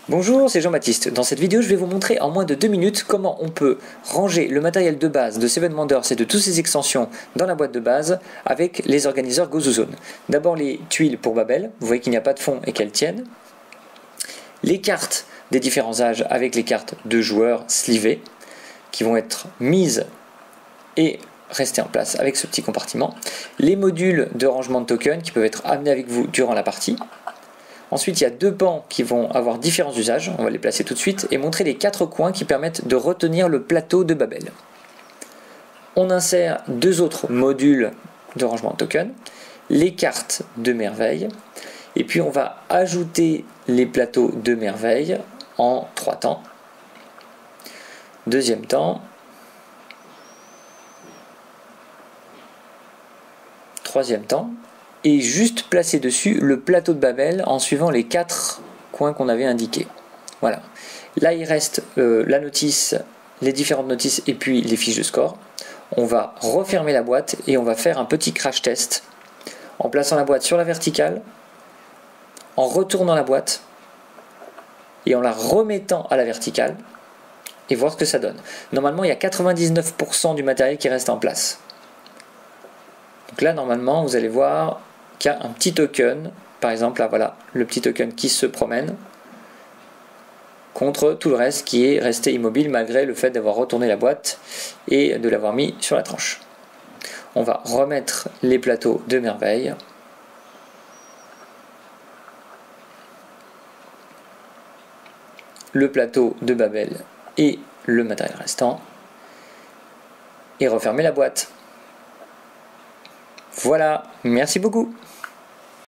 Bonjour, c'est Jean-Baptiste. Dans cette vidéo, je vais vous montrer en moins de 2 minutes comment on peut ranger le matériel de base de Seven Wonders et de toutes ses extensions dans la boîte de base avec les organiseurs GozoZone. D'abord les tuiles pour Babel, vous voyez qu'il n'y a pas de fond et qu'elles tiennent. Les cartes des différents âges avec les cartes de joueurs slivées qui vont être mises et rester en place avec ce petit compartiment. Les modules de rangement de tokens qui peuvent être amenés avec vous durant la partie. Ensuite, il y a deux pans qui vont avoir différents usages, on va les placer tout de suite, et montrer les 4 coins qui permettent de retenir le plateau de Babel. On insère deux autres modules de rangement de tokens, les cartes de merveille, et puis on va ajouter les plateaux de merveille en 3 temps. Deuxième temps, troisième temps, et juste placer dessus le plateau de Babel en suivant les 4 coins qu'on avait indiqués. Voilà. Là, il reste la notice, les différentes notices et puis les fiches de score. On va refermer la boîte et on va faire un petit crash test en plaçant la boîte sur la verticale, en retournant la boîte et en la remettant à la verticale et voir ce que ça donne. Normalement, il y a 99% du matériel qui reste en place. Donc là, normalement, vous allez voir qu'il y a un petit token, par exemple, là voilà, le petit token qui se promène, contre tout le reste qui est resté immobile malgré le fait d'avoir retourné la boîte et de l'avoir mis sur la tranche. On va remettre les plateaux de merveille. Le plateau de Babel et le matériel restant. Et refermer la boîte. Voilà, merci beaucoup.